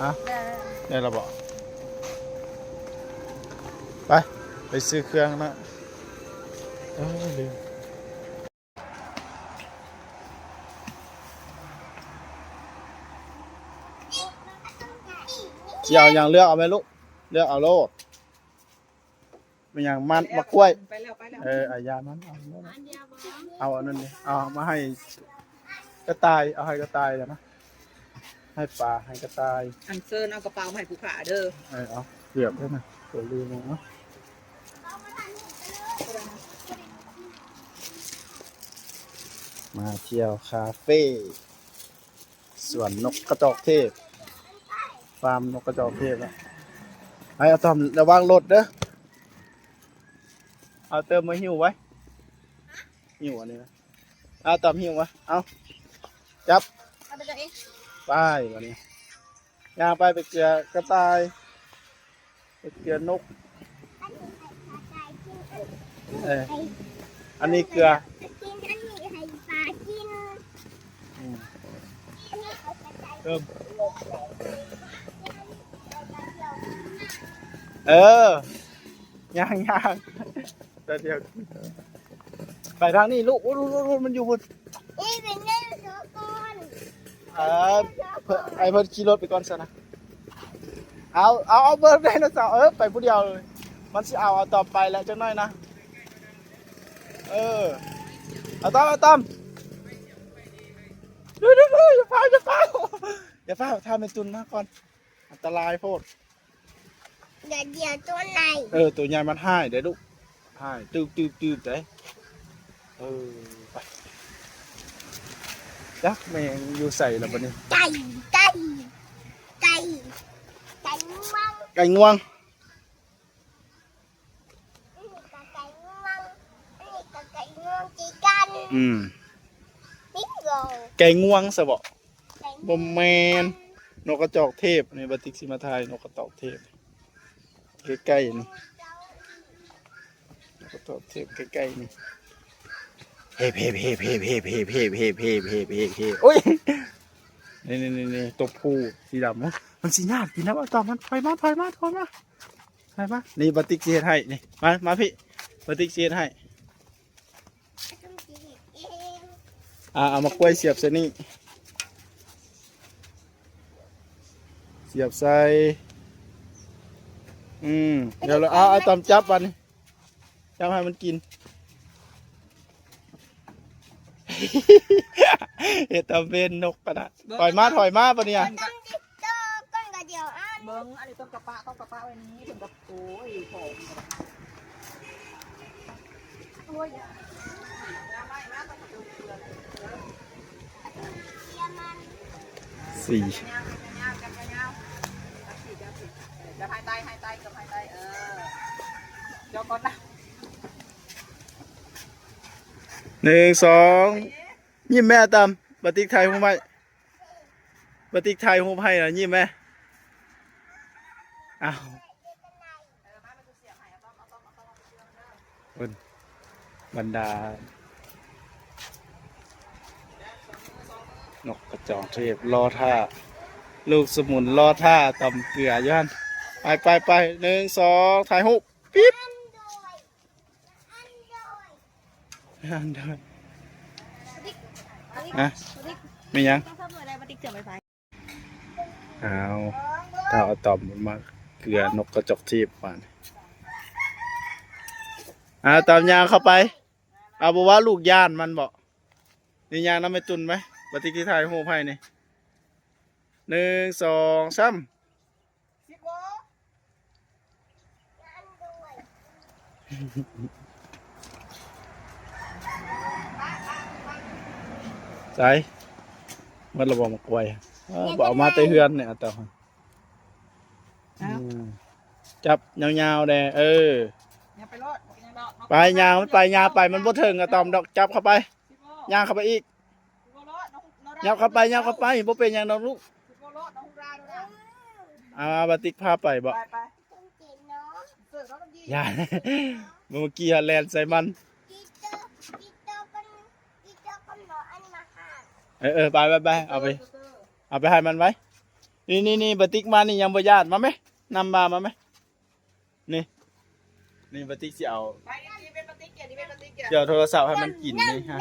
อ่ะได้ระบอกไปซื้อเครื่องนะลืมจะเอาอย่างเลือกเอาไหมลูกเลือกเอาโลดเป็นอย่างมันมะกล้วยอาญามันเอาอันนั้นเลยเอามาให้กระต่ายเอาให้กระต่ายเดี๋ยวนะให้ปลาให้กระต่ายอันเซิร์นเอากระเป๋ามาให้ผู้ขาเด้อเอาเกือบแล้วนะตัวลืมเนาะมาเที่ยวคาเฟ่สวนนกกระจอกเทศฟาร์มนกกระจอกเทศแล้วไอ้อะตอมระวังรถเด้อเอาเติมมาหิ้วไว้หิ้วอันนี้นะเอาตอมหิ้วไว้เอาจับไปวันนี้ย่างไปเกลือกระต่ายไปเกลือนกอันนี้เกลือเติมย่างแต่เดียวไปทางนี้ลูกมันอยู่บนไอ้เพิ่นขี่รถไปก่อนซะนะเอาเบิร์ดไดโนเสาร์ไปผู้เดียวเลยมันสิเอาต่อไปแล้วจังหน่อยนะเอาตามดูอย่าเฝ้าอย่าเฝ้าทำเป็นตุนมาก่อนอันตรายโพดเดี๋ยวตัวไหนตัวใหญ่มันให้เดี๋ยวลูกให้ตืบเด้ไปจักแมงอยู่ใส่แล้วบัดนี้ไก่ง่วงจีกันไก่ง่วงสะบอกบอมแมนนกกระจอกเทพในบัติกสิมาไทยนกกระจอกเทพใกล้ๆนี่นกกระจอกเทพใกล้ๆนี่เฮ้โอ้ยนี่ตัวผู้สีดำมันสีหน้ากินนะว่าต่อมันถอยมานี่บัติกเสียให้นี่มาพี่บัติกเสียให้เอามากล้วยเสียบใส่นี่เสียบใส่เดี๋ยวเราเอาตำจับมันจับให้มันกินเห็ดตำเป็นนกกระดาษถอยมาปะเนี่ยเบิ้งอันนี้ต้องกระปะไว้นี้ถึงกับโอ้ยผมสี่จะให้ไตกับให้ไตเดี๋ยวก่อนนะ1 2ยิ้มแม่ตามบัติกไทยหูไม้บัติกไทยหูไม้นะยิ้มแม่บรรดานกกระจอกเทพรอท่าลูกสมุนรอท่าตำเกลือยันไป1 2ถ่ายหูปิ๊บไม่ยังถ้าเอาตอมมาเกลือนกกระจอกเทพมาตามยางเข้าไปเอาบอกว่าลูกย่านมันบอกนี่ยางน้ำไม่ตุนไหมปฏิกิริยาโฮไพ่นี่1 2 3ใจมันระบบมากวยบอกมาเตะเฮือนเนี่ยต่อจับยาวๆแดไปยางมันไปยางไปมันบ่ถึงอะตอมดอกจับเข้าไปยางเข้าไปอีกยับเข้าไปบ่เป็นอย่างน้องลูกบัติกพาไปบ่ยาเมื่อกี้แลนใส่มันไปเอาไปให้มันไว้ นี่บะติกมานี่ยังบ่ญาติมาไหมนำมาไหมนี่บะติกสิเอา ไปนี่เป็นปฏิกิริยานี่เป็นปฏิกิริยา เดี๋ยวโทรศัพท์ให้มันกินนี่ฮะ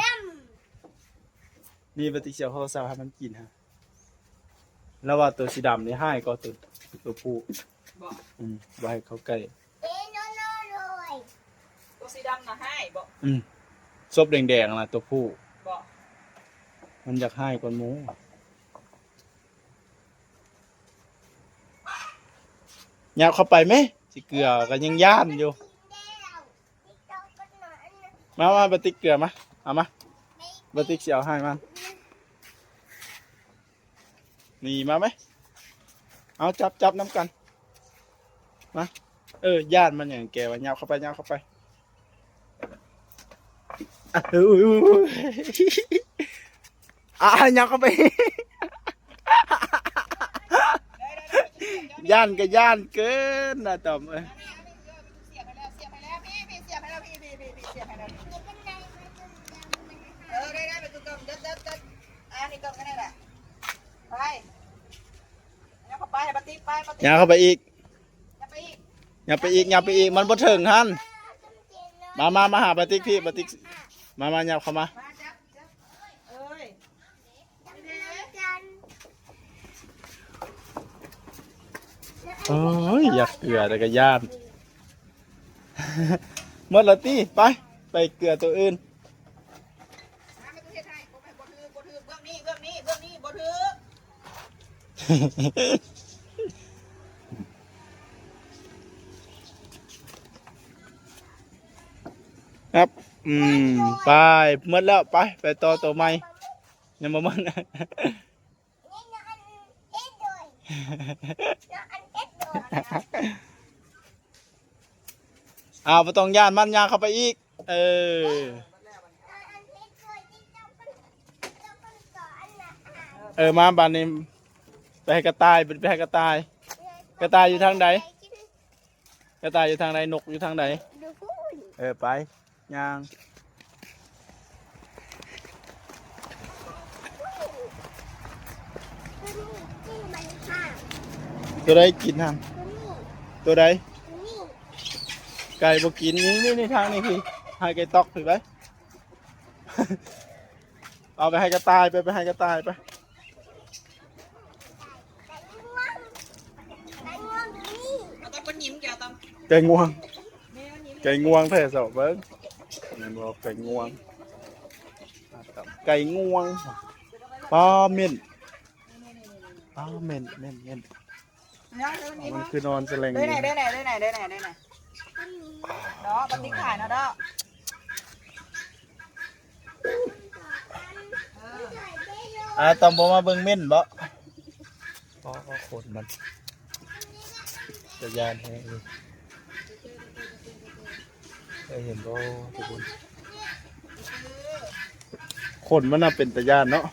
นี่บะติกสิเอาโทรศัพท์ให้มันกินฮะแล้วว่าตัวสีดำนี่ให้ก็ตัวผู้ บอก ไว้เขาใกล้ เอ๊ะโน่นเลย ตัวสีดำนะให้บอก ซบแดงๆนะตัวผู้ บอก มันอยากให้ก่อนหมูยาวเข้าไปไหมสิเกลือก็ยังย่านอยู่มาบะติกเกลือมาเอามาบะติกสิเอาให้มันนี่มาไหมเอาจับน้ำกันมาย่านมันอย่างแกว่ายาวเข้าไปยาวเข้าไปยาวเข้าไปย่านก็ย่านเกินนะตอมเสียบไปแล้วพี่เสียบไปแล้วพี่เสียบไปแล้วได้ไปกลมเด็ดนี่กลมก็ได้แหละไปแล้วเข้าไปปฏิไปปฏิ ยาวเข้าไปอีก อย่าไปอีก อย่าไปอีกมันบ่ถึงฮั่นมาหาบะติกพี่บะติกมาหยับเข้ามา มาจับเอ้ย โอ้ยอยากเกลือแต่ก็ย่าน หมดและตี้ไปเกลือตัวอื่น มาไม่ต้องเฮ็ดให้บ่ถือเบื้องนี้บ่ถือ ครับไปหมดแล้วไปต่อตัวใหม่ยังบ่หมด บ่ต้องย่านมันย่างเข้าไปอีกมาบ้านนี้ไปให้กระต่ายไปให้กระต่ายอยู่ทางใดกระต่ายอยู่ทางใดนกอยู่ทางใดไปย่างตัวใดกินทางตัวใดไก่บ่กินนี่ทางนี้พี่ให้ไก่ตอกถือไป เอาไปให้กระต่ายไปให้กระต่ายไปเอาต้องเป็นยิ้มแกต้อง ไก่งวง แม่ยิ้ม ไก่งวงแท้สอบเบิ้งนั่นบอกไก่งวงปลาเม่นมันคือนอนแสลง ได้ไหนเนาะปฏิขายเนาะเด้อ ตอมบ่มาเบิ่งเม่นบ่ขนมันจะยานแห้งเลยได้เห็นบ่ทุกคนขนมันน่ะเป็นตะยานเนาะ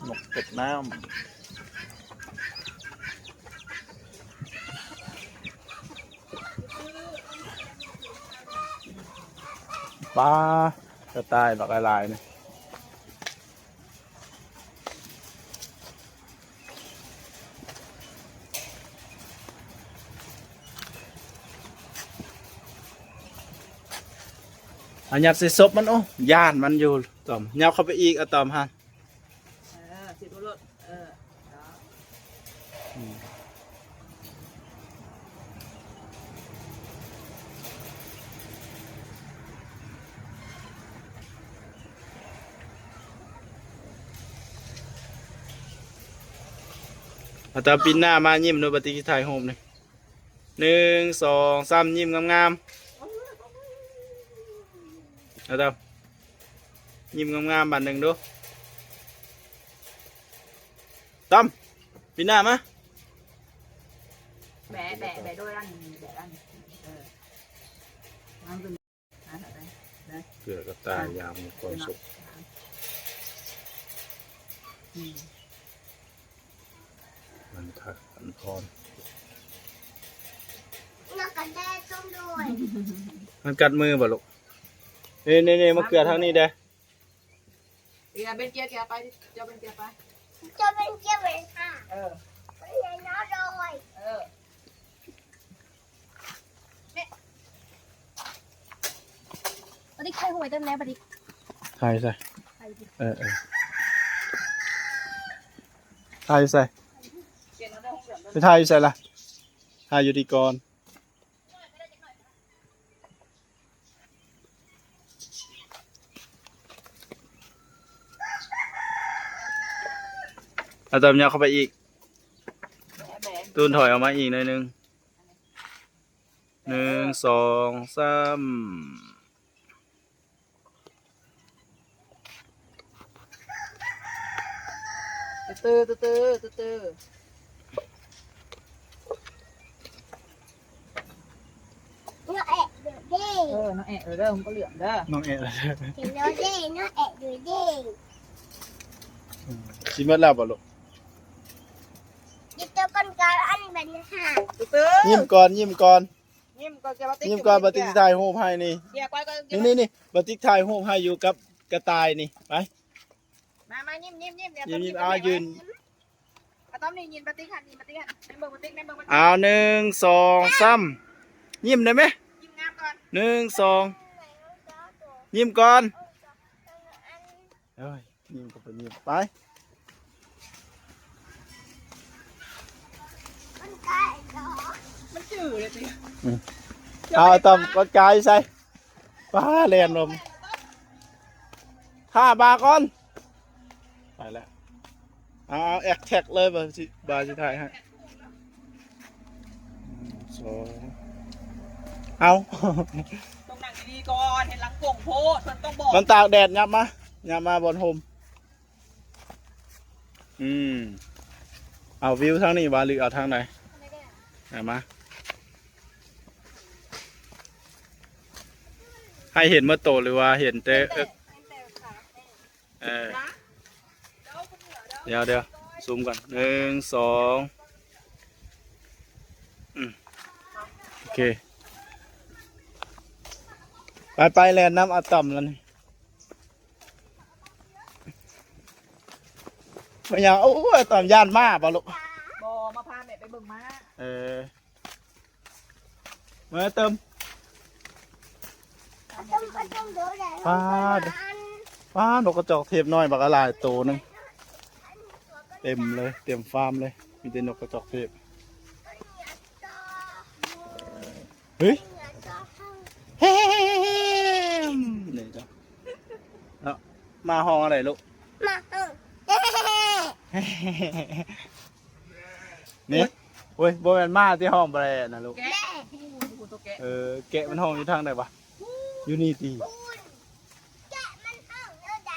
นกเป็ดน้ำปลากระต่ายบักลายเนี่ยอันยัดใส่ศพมันโอ้ย่านมันอยู่ตอมยับเข้าไปอีกอะตอมฮะ สิบรถเอาตามปีนหน้ามายิ้มโนบติกิถ่ายโฮมเลย1 2 3ยิ้มงามๆเอาตามยิ้มงามๆบัดหนึ่งดูตั้มปีนหน้ามา แบะด้วยร่างแบะร่างร่างเป็นอะไร เกลือกระต่ายยามมีความสุขมันถักมันพร นักการแดดต้องด้วย มันกัดมือบ่ลูกนี่มาเกลือทางนี้เด้ เกียร์เป็นเกียร์ไปเจ้าเป็นเกียร์ไป จะเป็นเจ้าเป็นค่ะ เออ เป็นยายน้อยเลย เออ บัดนี้ใครหวยเต็มแล้วบัดนี้ ถ่ายใส่ ใครดิ เออถ่ายใส่ เกียร์น้องได้ห้องเดือด ไปถ่ายใส่ละถ่ายอยู่ดีก่อนเอาเติมยาเข้าไปอีก แบง ตูนถอยออกมาอีกหน่อยหนึ่ง1 2 3ตื้อ น้องแอะดูดิ เออน้องแอะเด้อมันก็เหลืองเด้อ น้องเอ๋เลย เห็นน้องดิน้องแอะดูดิ ชิมเมื่อแล้วบ่ลูก ยิบตัวก้นกาอันเป็นค่ะ ตื้อ ยิ้มก่อนยิ้มก่อน ยิ้มก็เกียร์ ยิ้มก่อนบัติกถ่ายรูปให้นี่ เกียร์ไปก็เกีย นี่ ร์ นี่บัติกถ่ายรูปให้อยู่กับกระต่ายนี่ไป มายิ้มเดี๋ยว ยิ้มเอายืน ต้อมนี่ยินปฏิหันยินปฏิหันในเบอร์ปฏิในเบอร์ปฏิ เอา1 2 3ยิ้มได้ไหม ยิ้มงามก่อน 1 2ยิ้มก่อนเอ้ยยิ้มก็ไปยิ้มไป ก้นกาเหรอ มันจืดเลยสิ เอาต่ำก้นกายใส่ป้าเรียนลมท่าบาก่อนไปแล้วเอาแอคแท็กเลยบาสิถ่ายให้1 2เอา ต้องนั่งดีๆก่อนเห็นหลังโป่งโพดมันต้องบอก มันตากแดดยับมาบนโฮมเอาวิวทางนี้วาหรือเอาทางไหนมาให้เห็นเมื่อโตหรือว่าเห็นแต่เดี๋ยวซูมก่อน1 2โอเคไปแลนน้ำอาต่ำแล้วนี่ไม่อยากโอ้ยต่ำย่านมากป่ะลูก บอมาพาแม่ไปเบิ่งม้า มาเติม ต้องดูแล ฟ้านกกระจอกเทพน้อยบักอะไรตัวนึงเต็มเลยเต็มฟาร์มเลยมีแต่นกกระจอกเทพเฮ้ยเฮ้นี่จ้ะแล้วมาห้องอะไรลูก มา นี่เว้ยโบแมนมาที่ห้องแบรนด์นะลูก แกะดูตัวแกะ แกะมันห้องอยู่ทางไหนวะอยู่นี่ตี แกะมันเอาเนื้อใด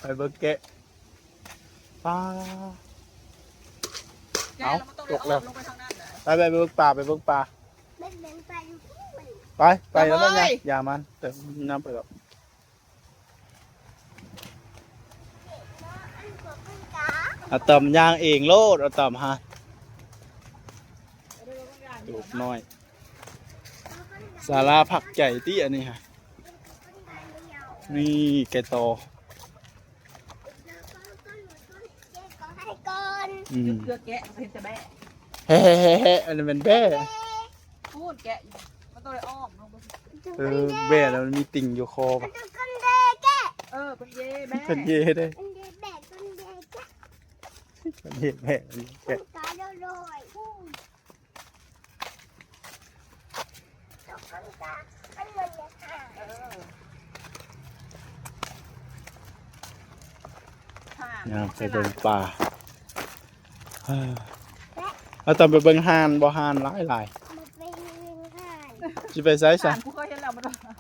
ไปเบิกแกะป้า แกะแล้วมันต้องเลยลงไปทางนั้นเลย ไปเบิกปลาไปเบิกปลา มันเป็นไปอยู่ที่มัน ไปแล้วก็อย่ามันแต่น้ำไปหรอก อันตัวก้นกา เอาต่ำยางเองโลดเอาต่ำฮะลูกน้อยสาราผักใหญ่ที่อันนี้ฮะนี่แกโต ก่อน เกลือแกะเห็นแต่แบะ เฮ้อันนี้เป็นแบ่ พูดแกะมันต้องเลยอ้อมลงไป แบ่แล้วมันมีติ่งอยู่คอปะ ก้นเดแกะ เป็นเย่แม่ เป็นเย่ได้ ก้นเดแบกก้นเดแกะ เป็นเย่แบ่แกะ กาโดโดยก้นกาอันนั้นเนี่ยค่ะ ไปเบิ่งป่าเอาต่ำไปเบิ่งห่านบ่ห่านหลาย มันเป็นค่ะ สิไปไสซะ กูเคยเห็นแล้วมัน เป็นค่ะ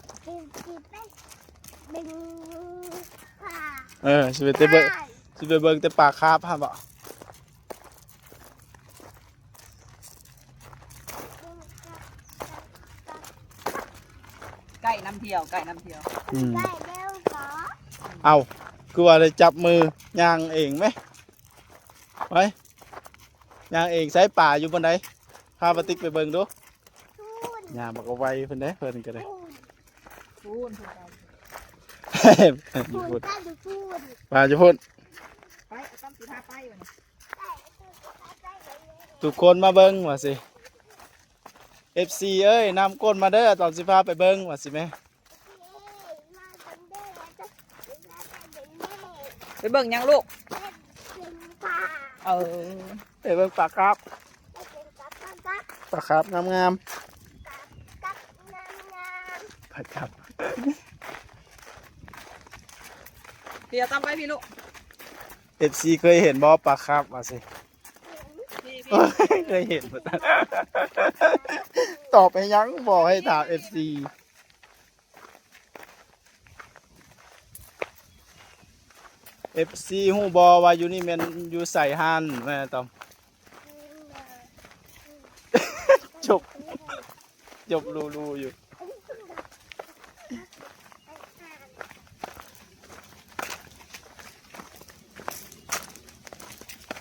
สิไปเบิ่งแต่ป่าคาบฮะบ่ ไก่น้ำเที่ยวไก่น้ำเที่ยว ไก่เร็วขอ เอาคือว่าได้จับมือย่างเองไหมไปย่างเองใส่ป่าอยู่บนไหนพาปติ๊กไปเบิ่งดู ทูน ย่างบอกเอาไว้เพิ่นเด้เพิ่นก็ได้ พูน ทูน พูด ก้าดูทู ปลาจะพ่น ไปเอาต้มสีทาไปอยู่นี่ ทุกคนมาเบิ้งว่าสิ FC เอ้ยนำก้นมาเด้อตอนสิพาไปเบิ้งว่าสิแม่ ไปเบิ่งยังลูกเออ ไปเบิ้งปลาครับปลาครับงามๆปลาครับ พี่เอาต้มไปพี่ลูก FC เคยเห็นบ่ปลาครับว่าสิ พี่ เคยเห็นหมดตอบไปยังบอกให้ถาม FC FC ฮู้บ่ว่าอยู่นี่แม่นอยู่ใส่หันแม่ตอมจบรูอยู่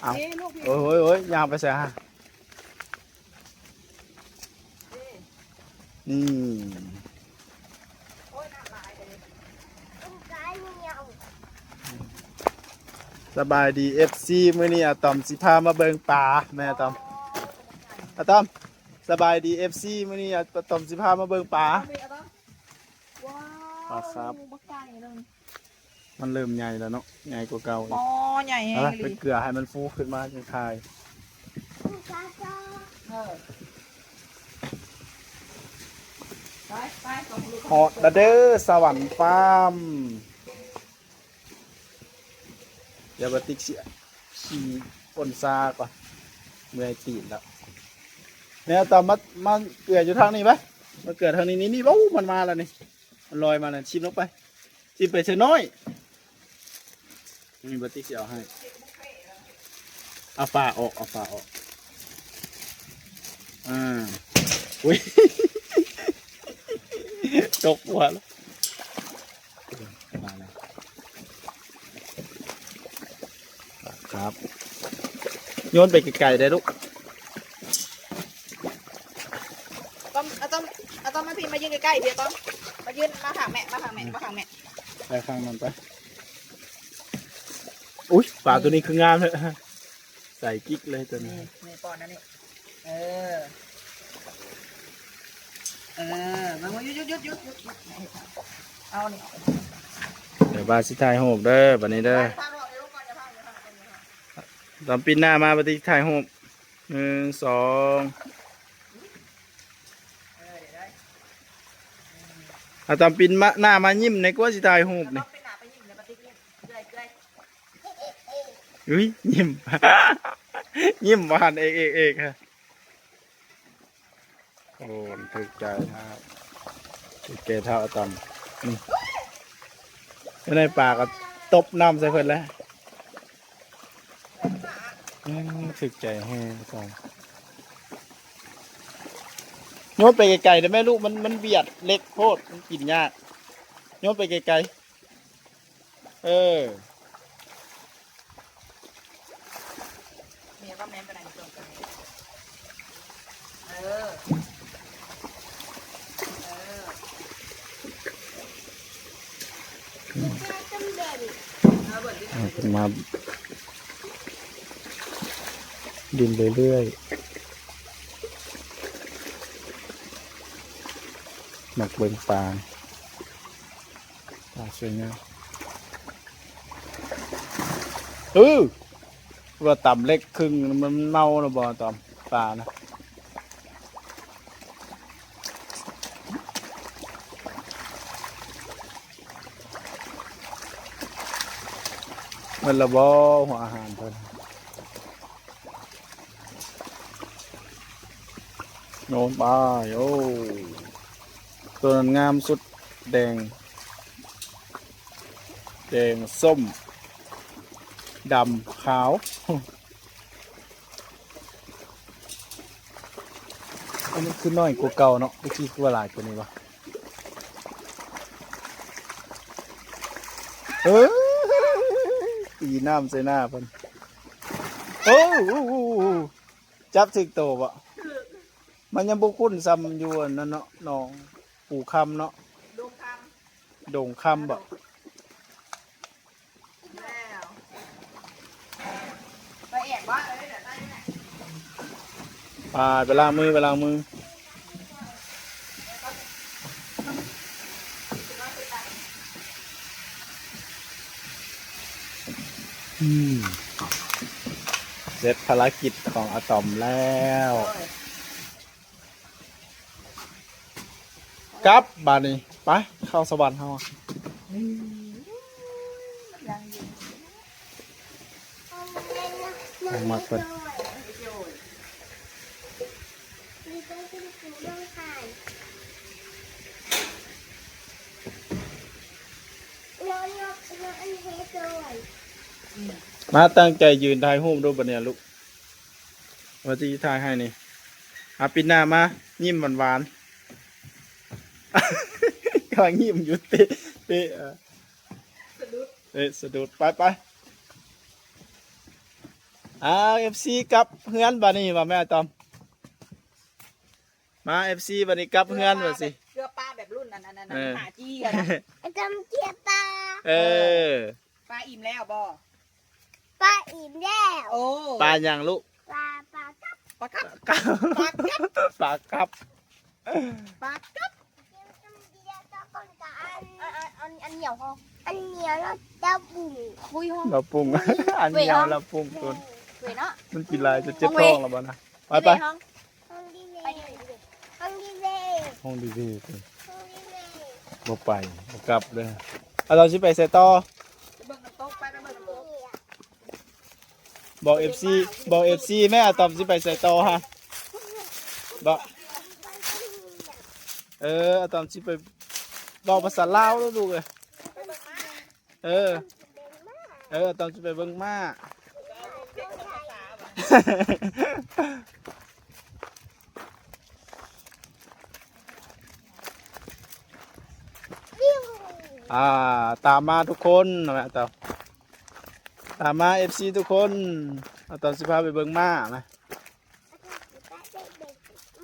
เอา พี่ลูกพี่ โอ้ยยางไปใส่หันนี่ โอ้ยน้ำลายเลย สบายดี FC มื้อนี้อะตอมสิพามาเบิ่งปลาแม่อะตอมอะตอมสบายดี FC มื้อนี้อะตอมสิพามาเบิ่งปลา พี่เอาต้มว้าว ปลาครับ บักไก่เลย มันเริ่มใหญ่แล้วเนาะใหญ่กว่าเก่าอี อ๋ ก อใหญ่แฮ เอา ง ละ เล ไป ย เกลือให้มันฟูขึ้นมาจังคาย เออไปส่งลูก ฮอดละเด้อสวรรค์ฟาร์มเดี๋ยวบัติกเสียขี่ปนซาก่อนเมื่อยตีนแล้วเนี่ยตอมมาเกลืออยู่ทางนี้ปะมาเกลือทางนี้นี่ว้าวมันมาแล้วนี่มันลอยมาแล้วชิมลงไปชิมไปเฉยน้อยมีบัติกเสียเอาให้เอาฝาออกอุ้ย ตกหัวแล้วมาแล้วครับโยนไปไกลๆได้ลูก ต้มมาพี่มายืนใกล้ๆพี่ต้มมายืนมาข้างแม่มาข้างแม่ ไปข้างมันไปอุ้ยปลาตัวนี้คืองามเลยใส่กิ๊กเลยตัวนี้ นี่ปอนนั่นนี่เออมาหยุดเอานี่ เดี๋ยวบาสิถ่ายรูปเด้อบัดนี้เด้อตอนปีนหน้ามาบัดนี้ถ่ายรูป1 2เอาตอนปีนมาหน้ามายิ้มในกว่าสิถ่ายรูปนี่ อุ้ยยิ้ม ยิ้มหวานเอกฮะโอ้ถึกใจครับถึกเกเท่าอะตอมนี่ไม่ได้ปากก็ตบน้ำใส่เพิ่นแล้วถึกใจแห้งตอมโยนไปไกลๆแต่แม่ลูกมันเบียดเล็กโคตรมันกินยากโยนไปไกลๆเมียก็แม่ไปไหนตรงกันขึ้นมาดินเรื่อยๆหมักเบิ่งปลาสวยงามว่าต่ำเล็กครึ่งมันเน่านะบ่ต่อมปลานะมันละบ่หัวอาหารเพิ่นโน้นปลาโอ้ตัวนั้นงามสุดแดงส้มดำขาวอันนี้คือน้อยกว่าเก่าเนาะเมื่อกี้คือว่าหลายกว่านี้วะตีน้ำใส่หน้าเพิ่นโอ้จับถึกโตบ่มันยังบุคุ้นซ้ำอยู่นั่นเนาะน้องปู่คำเนาะโด่งคำบ่ แม่ ไปล้างมือไปล้างมือเสร็จภารกิจของอะตอมแล้วกลับบาดนี้ไปเข้าสวรรค์เฮามาเพิ่น มีต้องกินกุ้งต้องทานน้องอันเทสด้วย มาตั้งใจยืนถ่ายรูปด้วยบัดเนี่ยลูกว่าจะถ่ายให้นี่ปิดหน้ามายิ้มหวานๆ กำลังยิ้มอยู่เตะสะดุดไปFC กับเฮือนบัดนี้ว่าแม่ตอมมา FC บัดนี้กับเฮือนว่าสิ เรือปลาแบบรุ่นนั้นหาจี้กันนะ ไอ้จำเจี๊ยบปลา ปลาอิ่มแล้วบ่ ปลาอิ่มแล้ว โอ้ ปลาอย่างลูก ปลากับ ปลากับ ปลากับ ปลากับ จำเจี๊ยบตะกอนกับอันเหนียวพอ อันเหนียวแล้วเจ้าบุ๋ม คุยห้อง เราปรุง อันเดียวเราปรุงตัว เว้ยเนาะ มันกินลายจะเจ็บท้องแล้วบ่นะไป ห้อง ห้องดีเว ไป ย์ ดิ ห้องดีเวย์ ห้องดีๆ ห้องดีเวย์ บ่ไปบ่กลับเลยเราสิไปใส่ต่อ เบิ่งน้ำตกไปเบิ่งน้ำตก บอก FC แม่อะตอมสิไปใส่ต่อฮะบอกอะตอมสิไปบอกภาษาลาวแล้วลูกอะตอมสิไปเบิ่งม้า ตามมาทุกคนนะแม่ตามมา FC ทุกคนอะตอมสิพาไปเบิ่งม้านะ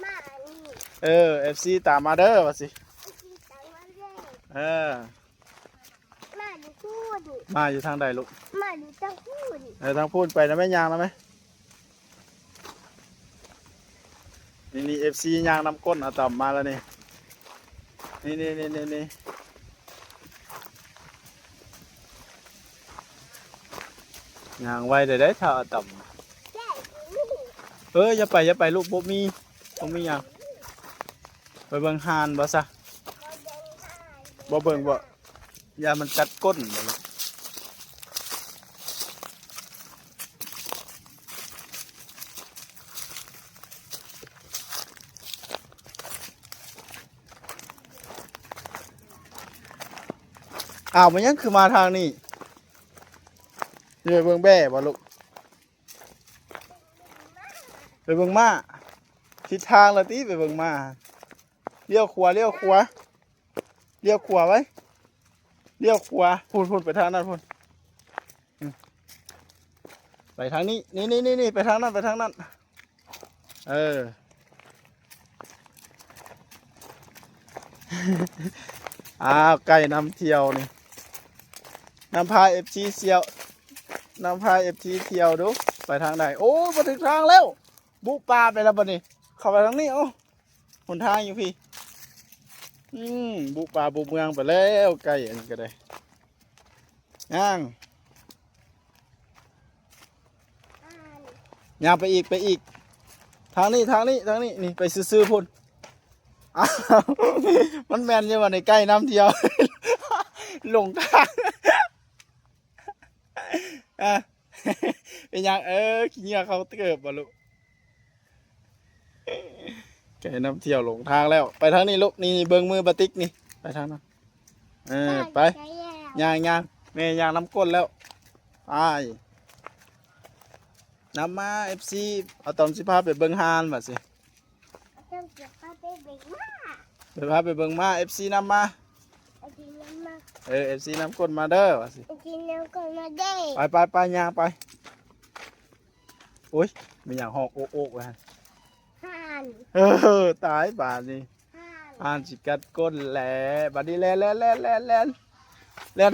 มานี่ FC ตามมาเด้อว่าสิ ที่ตังวันแรก มาดูพูด มาอยู่ทางใดลูก มาดูเจ้าพูด ทางพูดไปนะแม่ยางแล้วไหมนี่ FC ยางน้ำก้นอะตอมมาแล้วนี่นี่ยางไว้ได้ถ้าอะตอม แก่นี่ อย่าไปลูกบ่มีหยังไปเบิ่งห่านบ่ซะบ่เบิ่งบ่ยามันกัดก้นบ่ลูกมันยังคือมาทางนี้ไปเบิ่งแบ่บ่ลูกไปเบิ่งม้าทิศทางละติไปเบิ่งม้าเลี้ยวขวาไว้เลี้ยวขวาพูดไปทางนั้นพูดไปทางนี้นี่ไปทางนั้นไก่นำเที่ยวนี่นำพา FG เที่ยวดูไปทางใดโอ้มาถึงทางแล้วบุปลาไปแล้วบัดนี้เข้าไปทางนี้หนทางอยู่พี่บุปลาบุเมืองไปแล้วไก่อันนี้ก็ได้ย่างไปอีกทางนี้นี่ไปซื้อพุ่นมันแมนยังว่าในใกล้น้ำเที่ยว หลงทางเป็นยังขี้เหงื่อเขาเกิบบ่ลูกไก่น้ำเที่ยวหลงทางแล้วไปทางนี้ลูกนี่เบิ้งมือปะติ๊กนี่ไปทางนั้นไปย่างแม่ย่างน้ำก้นแล้วไปน้ำมา FC เอาตอนสิพาไปเบิ้งฮานมาสิ ต้องเก็บปลาไปเบ่งมา ไปพาไปเบิ้งมา FC น้ำมา เอากินน้ำมา FC น้ำก้นมาเด้อว่าสิ เอากินน้ำก่อนมาเด้ ไปย่างไปโอ้ยมีอย่างหอกโอ๊กไว้ ห่าน ตายบาดนี่ ห่าน อ่านสิกัดก้นแหละบาดนี้แล่น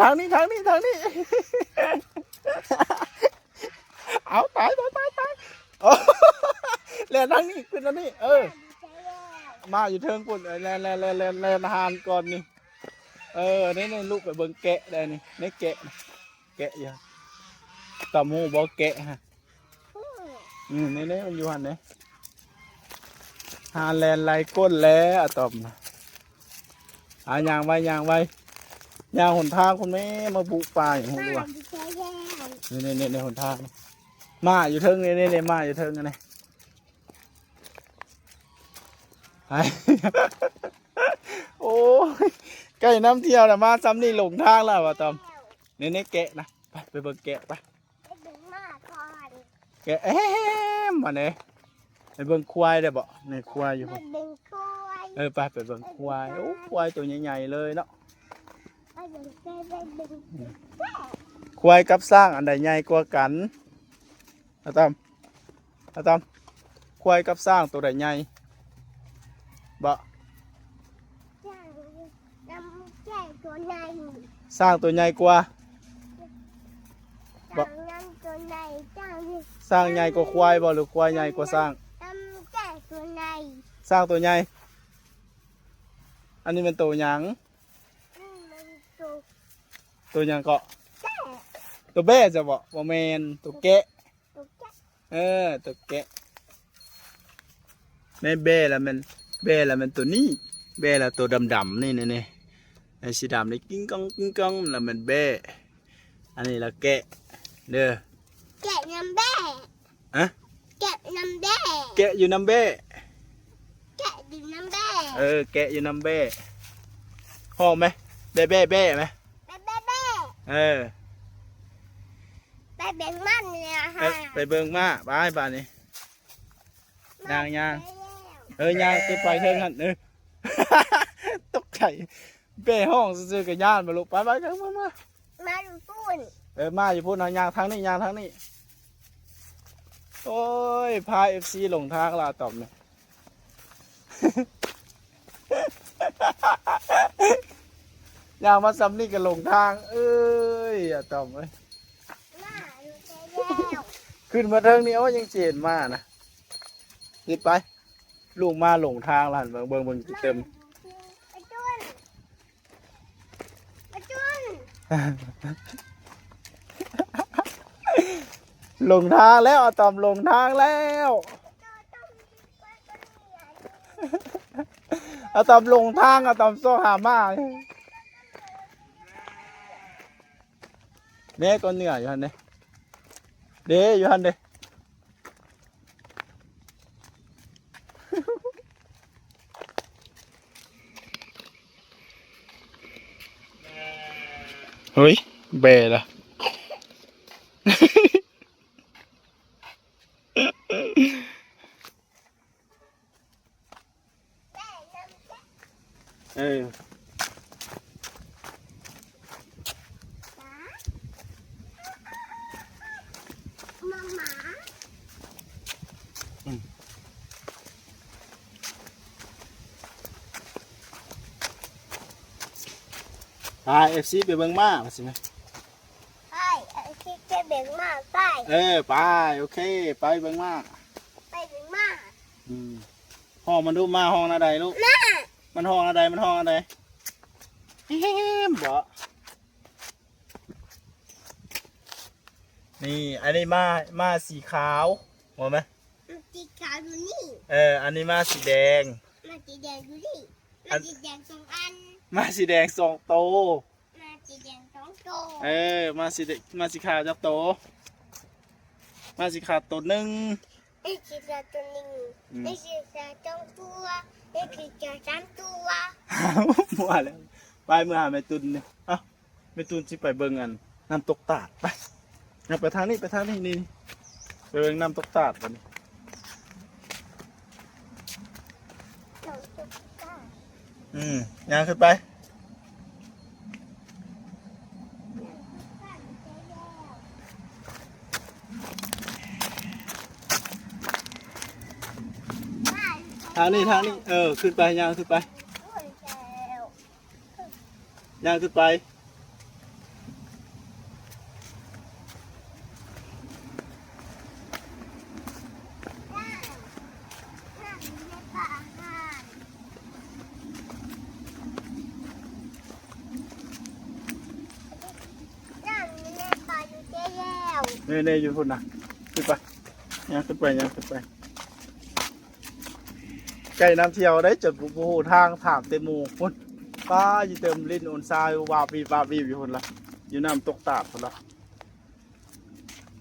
ทางนี้ เอาตายโอ้ แล่น นทางนี้ขึ้นทางนี้มาอยู่เทิงปุ่นแลนหานก่อนนี่นี่ลูกไปเบิ่งแกะได้นี่นี่แกะอยู่ตำหูบ่แกะฮะนี่มันอยู่หันนี่หาแลนไหลก้นแล้วอะตอมนะยางไว้ยางหนทางคุณแม่มาบุกป่าอย่างหูดูว่ะนี่ในหนทางมาอยู่เทิงนี่มาอยู่เทิงนี่ไอ้โอ้ยใกล้น้ำเที่ยวแล้วมาซ้ำนี่หลงทางแล้วว่ะตอมนี่แกะนะไปเบิ่งแกะไปแกะมาเนี่ยไปเบิ่งควายได้บ่ในควายอยู่บ่ไปเบิ่งควายโอ้ควายตัวใหญ่ๆเลยเนาะควายกับสร้างอันใดใหญ่กว่ากันอาตอมควายกับสร้างตัวใดใหญ่บ่สร้างตัวใหญ่กว่าบ่สร้างใหญ่กว่าควายบ่หรือควายใหญ่กว่าสร้างสร้างตัวใหญ่อันนี้เป็นตัวหยังตัวหยังเกาะตัวแบ่จะบ่แมนตัวแกะตัวแกะไม่แบ่แล้วมันตัวนี้แบ่แล้วตัวดำๆนี่ไอ้สีดำนี่กิ้งก้องแล้วมันแบ่อันนี้ละแกะเด้อแกะน้ำแบ่แกะน้ำแบ่แกะอยู่น้ำแบ่แกะอยู่น้ำแบ่แกะอยู่น้ำแบ่ห้องไหมแบ่ไหมแบ่ไปเบิ่งมันเนี่ยฮะไปเบิ่งมาบ้านนี่ยางยางขึ้นไปเทิงหันตกใจแบ่ห้องซื้อกับย่านมาลูกไปกันมาดูพูนมาอยู่พูดนะยางทางนี้โอ้ยพา FC หลงทางลาตอบเนี่ยยางมาซ้ำนี่ก็หลงทางอย่าตอบเลยขึ้นมาเทิงนี้ยังเจียนมานะยิบไปลูกมาหลงทางหลานเบิ่งเต็มหลงทางแล้วอะตอมหลงทางแล้วอะตอมหลงทางอะตอมโซ่หามาเนี่ยก็เหนื่อยอยู่ฮันเด้อยู่ฮันเด้เฮ้ยเบล่ะFC ไปเบิ่งมาสิไหมไปที่จะเบิ่งมาไปไปโอเคไปเบิ่งมาห้องมันดูมาห้องอะไรลูกมันห้องอะไรบ่นี่อันนี้มาสีขาวมองไหมสีขาวดูนี่อันนี้มาสีแดงมาสีแดงดูนี่มาสีแดง2 อันมาสีแดง2 โตมาสีแดง2 โตมาสีขาวจักโตมาสีขาวตัวหนึ่งสีขาวตัวหนึ่งสีขาว2 ตัวสีขาว3 ตัวมั่วแล้วไปเมื่อหาแม่ตุนเนี่ยแม่ตุนสิไปเบิ่งอันน้ำตกตาดไปทางนี้นี่ไปเบิ่งน้ำตกตาดกันย่างขึ้นไปทางนี้ขึ้นไปย่างขึ้นไปย่างขึ้นไป นี่อยู่พุ่นนะขึ้นไปยังขึ้นไปใกล้น้ำเที่ยวได้จดบุหูทางถามเต็มหมู่พุ่นป้าอยู่เติมลิ้นโอนซายวาบีอยู่พุ่นละอยู่น้ำตกตาดพุ่นละ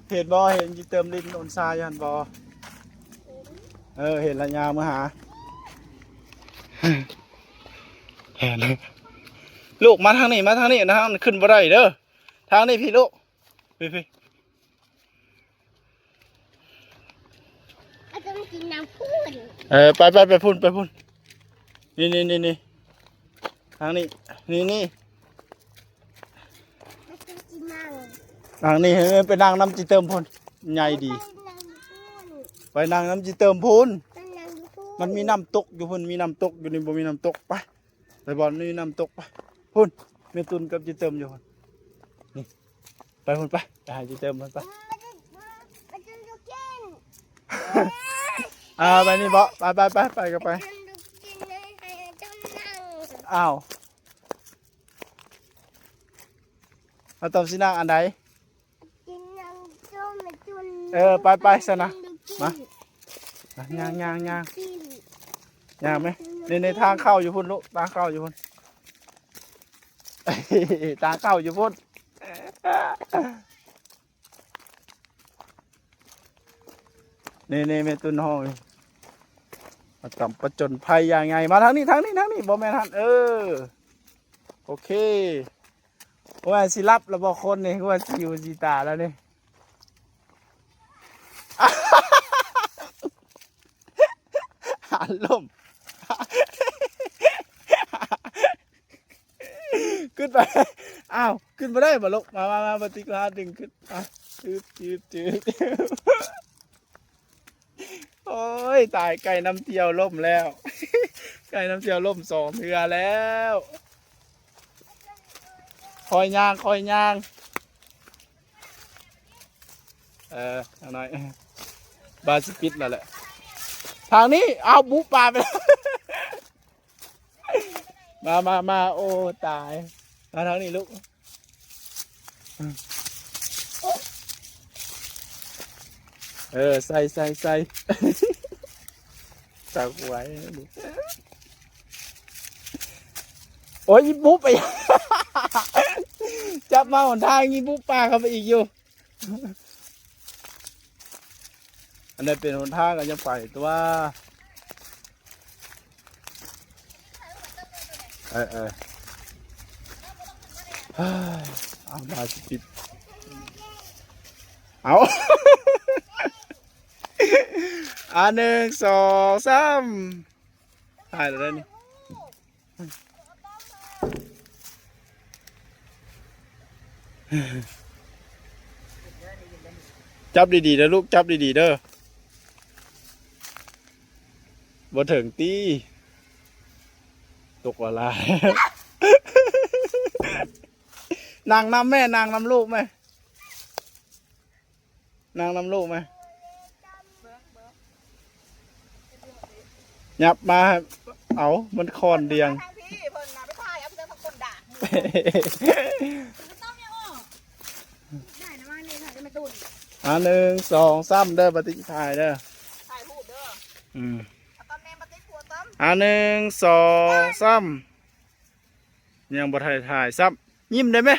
เห็นบ่เห็นอยู่เติมลิ้นโอนซายยันบ่เห็นละยาเมื่อหาเห็นลูกมาทางนี้นะทางขึ้นบ่ได้เด้อทางนี้พี่ลูกพี่ อาจจะกินน้ำพุน ไปพุ่นนี่ทางนี้นี่ อาจจะกินน้ำ ทางนี้ไปนั่งน้ำจีเติมพุ่นใหญ่ดีไปนั่งน้ำจีเติมพุ่นมันมีน้ำตกอยู่พุ่นมีน้ำตกอยู่นี่บ่มีน้ำตกไปบอลนี่น้ำตกไปพุ่นมีตุนกับจีเติมอยู่พุ่นนี่ไปพุ่นไปหาจีเติมพุ่นไปไปนี่บ่ไปกันไปอ้าวเอาตบสินางอันใดไปซะนะมาย่างไหมในทางเข้าอยู่พุ่นลูกทางเข้าอยู่พุ่นทางเข้าอยู่พุ่นนี่เมตุนห้องมาต่ำประจนภัยยังไงมาทางนี้บอแม่ท่านโอเคว่าสิรับแล้วบอกคนนี่ว่าสิอยู่สิตาแล้วนี่หันลมขึ้นไปอ้าวขึ้นมาได้บ่ลูกมาปฏิกราดึงขึ้นจืดโอ้ยตายไก่น้ำเที่ยวล่มแล้วไก่น้ำเที่ยวล่ม2 เทื่อแล้วคอยย่างเอาหน่อยบาสปิดแล้วแหละทางนี้เอาบุปลาไปแล้วมาโอ้ตายมาทางนี้ลูกใส่ตากไว้โอ้ยบุปไปจับมาหนทางงี้บุปปลาเข้าไปอีกอยู่อันนี้เป็นหนทางกันจะไปตัวเอามาปิดเอา 1 2 3ถ่ายแล้วนี่จับดีๆนะลูกจับดีๆเด้อบ่ถึงตีตกละลาย นางนำแม่นางนำลูกไหมนางนำลูกไหมยับมาเอามันคอนเดียง ทางพี่เพิ่นน่ะไปถ่ายเอาเพิ่นทั้งคนด่า ได้นะมาเนี่ยถ่ายได้ไม่ตุ่น 1 2 3เด้อปฏิถ่ายเด้อ ถ่ายรูปเด้อ เอาตอมแนมมาติดหัวตอม 1 2 3ยังบ่ถ่ายซ้ำยิ้มได้ไหม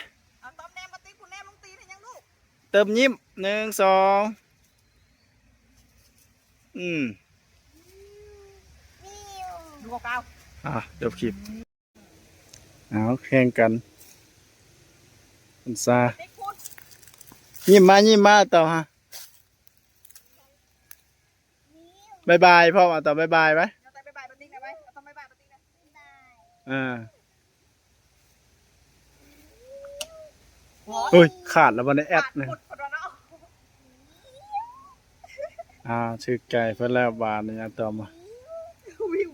เอาตอมแนมมาติดผู้แนมลงตีนให้ยังลูก เติมยิ้ม1 2ดูเก่า จบคลิปเอาแข่งกันซา ติ๊กพูด ยิ้มมาต่อฮะบายพ่อมาต่อบายไหม เอาไปบายปะติ๊กนะไว้เอาต้องบายปะติ๊กนะ เฮ้ยขาดแล้ววันนี้แอดเลย ขุดคนละเนาะ ชื่อไก่เพื่อนแล้วบานนี่ต่อมา วิว